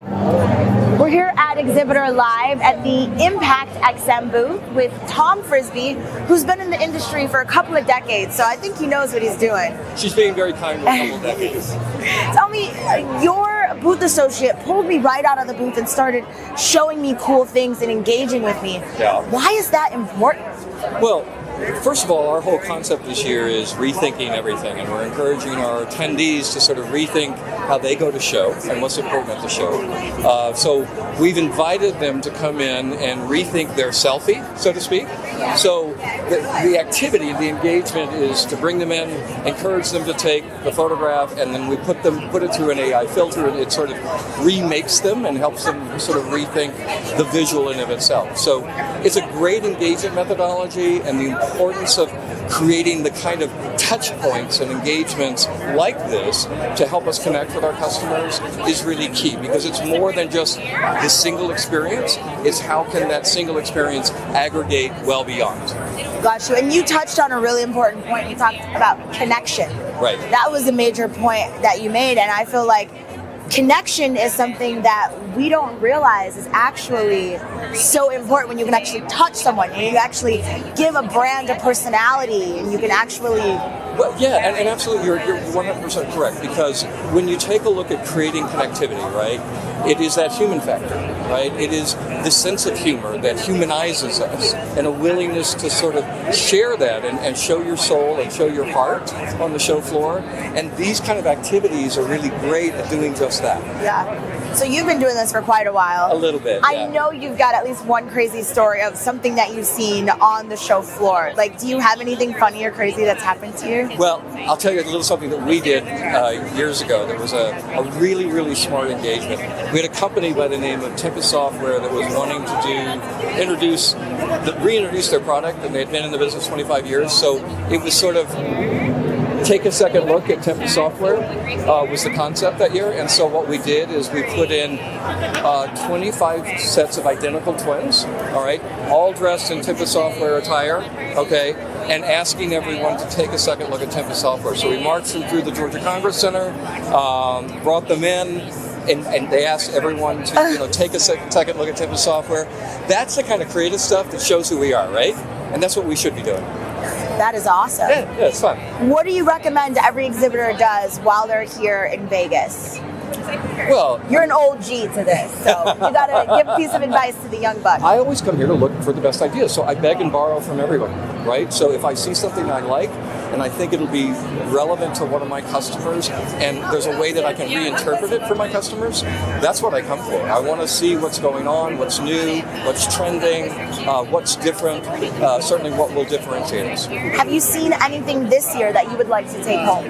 We're here at Exhibitor Live at the Impact XM booth with Tom Frisby, who's been in the industry for a couple of decades, so I think he knows what he's doing. She's being very kind with a couple of decades. Tell me, your booth associate pulled me right out of the booth and started showing me cool things and engaging with me. Yeah. Why is that important? Well, first of all, our whole concept this year is rethinking everything, and we're encouraging our attendees to sort of rethink how they go to show and what's important at the show. So we've invited them to come in and rethink their selfie, so to speak. So the activity, the engagement is to bring them in, encourage them to take the photograph, and then we put it through an AI filter, and it sort of remakes them and helps them sort of rethink the visual in of itself. So it's a great engagement methodology, and the importance of creating the kind of touch points and engagements like this to help us connect with our customers is really key, because it's more than just the single experience. It's how can that single experience aggregate well beyond. Got you. And you touched on a really important point. You talked about connection. Right. That was a major point that you made, and I feel like connection is something that we don't realize is actually so important when you can actually touch someone and you actually give a brand a personality and you can actually... Well, yeah, and absolutely, you're 100% correct, because when you take a look at creating connectivity, right, it is that human factor, right? It is the sense of humor that humanizes us, and a willingness to sort of share that and show your soul and show your heart on the show floor. And these kind of activities are really great at doing just that. Yeah. So you've been doing this for quite a while. A little bit, I yeah. know you've got at least one crazy story of something that you've seen on the show floor. Like, do you have anything funny or crazy that's happened to you? Well, I'll tell you a little something that we did years ago. There was a really, really smart engagement. We had a company by the name of Tempest Software that was wanting to reintroduce their product, and they had been in the business 25 years. So it was sort of take a second look at Tempest Software was the concept that year. And so what we did is we put in 25 sets of identical twins, all right, all dressed in Tempest Software attire, okay, and asking everyone to take a second look at Tempest Software. So we marched them through the Georgia Congress Center, brought them in, and they asked everyone to take a second look at Tempest Software. That's the kind of creative stuff that shows who we are, right? And that's what we should be doing. That is awesome. Yeah, it's fun. What do you recommend every exhibitor does while they're here in Vegas? Well, you're an old G to this, so you gotta give a piece of advice to the young buck. I always come here to look for the best ideas, so I beg and borrow from everybody, right? So if I see something I like, and I think it'll be relevant to one of my customers, and there's a way that I can reinterpret it for my customers, that's what I come for. I want to see what's going on, what's new, what's trending, what's different, certainly what will differentiate us. Have you seen anything this year that you would like to take home?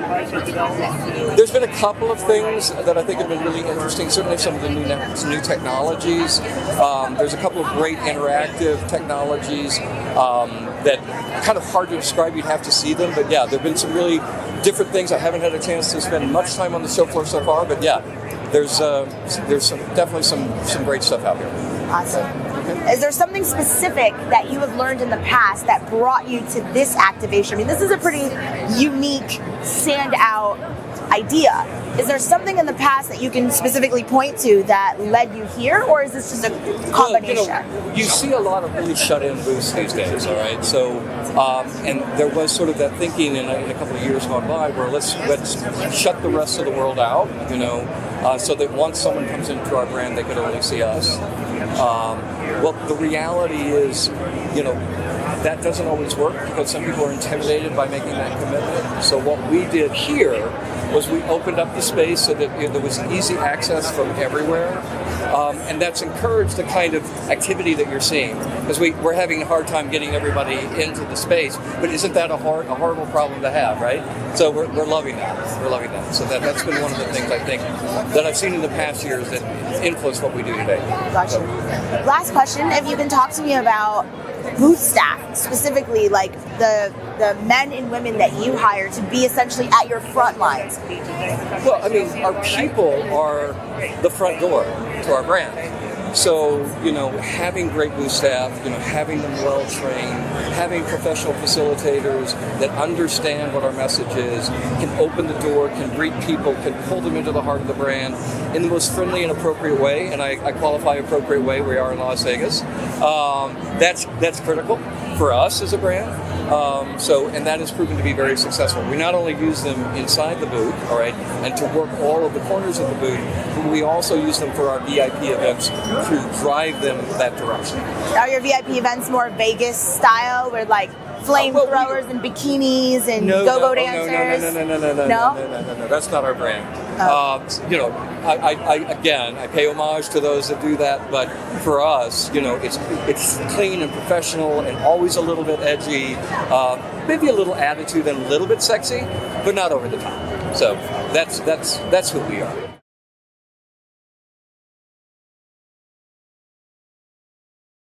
There's been a couple of things that I think have been really interesting, certainly some of the new technologies. There's a couple of great interactive technologies that kind of hard to describe, you'd have to see them, but yeah, there have been some really different things. I haven't had a chance to spend much time on the show floor so far, but yeah, there's definitely some great stuff out here. Awesome. Is there something specific that you have learned in the past that brought you to this activation? I mean, this is a pretty unique, standout idea. Is there something in the past that you can specifically point to that led you here, or is this just a combination? Well, you see a lot of really shut-in booths these days, all right? So, and there was sort of that thinking in a couple of years gone by where let's shut the rest of the world out, so that once someone comes into our brand, they could only see us. Well, the reality is, that doesn't always work because some people are intimidated by making that commitment. So what we did here was we opened up the space so that there was easy access from everywhere. And that's encouraged the kind of activity that you're seeing, because we're having a hard time getting everybody into the space. But isn't that a horrible problem to have, right? So we're loving that. We're loving that. So that's been one of the things I think that I've seen in the past years that influence what we do today. Gotcha. So. Last question, if you can talk to me about booth staff, specifically like the men and women that you hire to be essentially at your front lines. Well, I mean, our people are the front door to our brand. So, having great booth staff, having them well trained, having professional facilitators that understand what our message is, can open the door, can greet people, can pull them into the heart of the brand in the most friendly and appropriate way. And I qualify appropriate way. We are in Las Vegas. That's critical for us as a brand. And that has proven to be very successful. We not only use them inside the booth, all right, and to work all of the corners of the booth, but we also use them for our VIP events to drive them that direction. Are your VIP events more Vegas style, where like flamethrowers and bikinis and go-go dancers? No. That's not our brand. I pay homage to those that do that, but for us, it's clean and professional and always a little bit edgy, maybe a little attitude and a little bit sexy, but not over the top. So that's who we are.